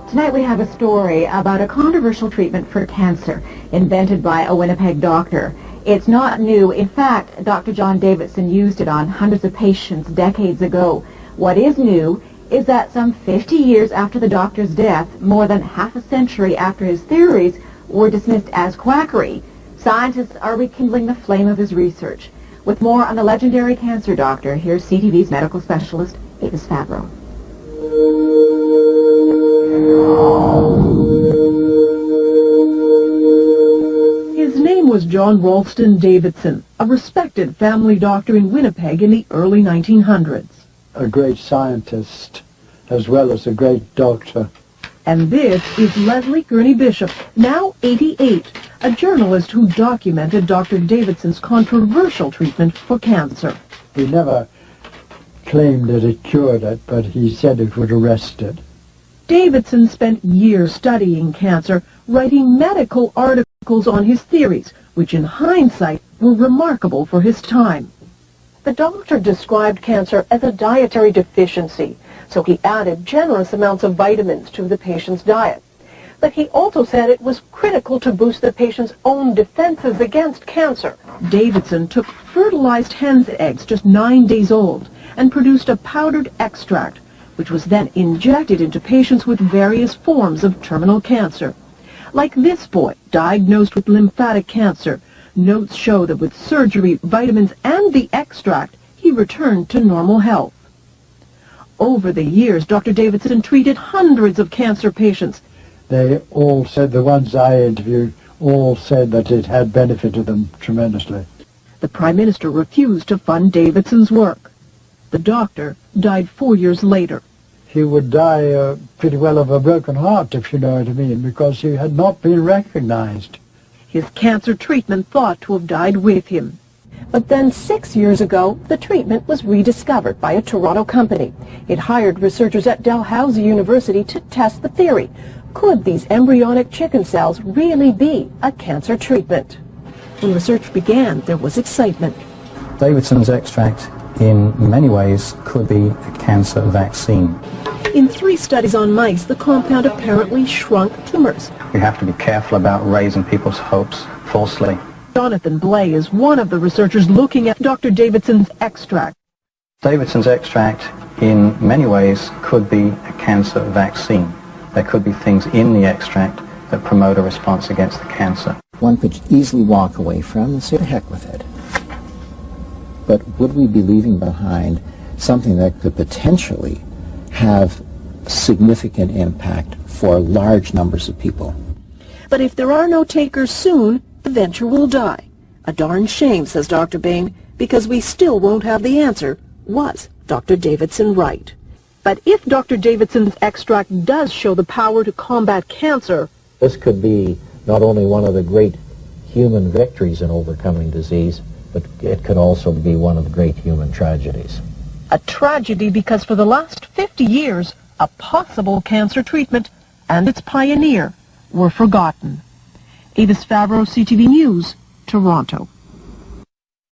Tonight we have a story about a controversial treatment for cancer invented by a Winnipeg doctor. It's not new. In fact, Dr. John Davidson used it on hundreds of patients decades ago. What is new is that some 50 years after the doctor's death, more than half a century after his theories were dismissed as quackery, scientists are rekindling the flame of his research. With more on the legendary cancer doctor, here's CTV's medical specialist, Davis Favreau. His name was John Ralston Davidson, a respected family doctor in Winnipeg in the early 1900s. A great scientist as well as a great doctor. And this is Leslie Gurney Bishop, now 88, a journalist who documented Dr. Davidson's controversial treatment for cancer. He never claimed that it cured it, but he said it would arrest it. Davidson spent years studying cancer, writing medical articles on his theories, which in hindsight were remarkable for his time. The doctor described cancer as a dietary deficiency, so he added generous amounts of vitamins to the patient's diet. But he also said it was critical to boost the patient's own defenses against cancer. Davidson took fertilized hen's eggs just 9 days old and produced a powdered extract, which was then injected into patients with various forms of terminal cancer. Like this boy, diagnosed with lymphatic cancer, notes show that with surgery, vitamins, and the extract, he returned to normal health. Over the years, Dr. Davidson treated hundreds of cancer patients. They all said, the ones I interviewed, all said that it had benefited them tremendously. The Prime Minister refused to fund Davidson's work. The doctor died 4 years later. He would die pretty well of a broken heart, if you know what I mean, because he had not been recognized. His cancer treatment thought to have died with him. But then 6 years ago, the treatment was rediscovered by a Toronto company. It hired researchers at Dalhousie University to test the theory. Could these embryonic chicken cells really be a cancer treatment? When research began, there was excitement. Davidson's extract, in many ways, could be a cancer vaccine. In 3 studies on mice, the compound apparently shrunk tumors. We have to be careful about raising people's hopes falsely. Jonathan Blay is one of the researchers looking at Dr. Davidson's extract. Davidson's extract, in many ways, could be a cancer vaccine. There could be things in the extract that promote a response against the cancer. One could easily walk away from and say, to heck with it. But would we be leaving behind something that could potentially have significant impact for large numbers of people? But if there are no takers soon, the venture will die. A darn shame, says Dr. Bain, because we still won't have the answer. Was Dr. Davidson right? But if Dr. Davidson's extract does show the power to combat cancer, this could be not only one of the great human victories in overcoming disease, but it could also be one of the great human tragedies. A tragedy because for the last 50 years, a possible cancer treatment and its pioneer were forgotten. Davis Favreau, CTV News, Toronto.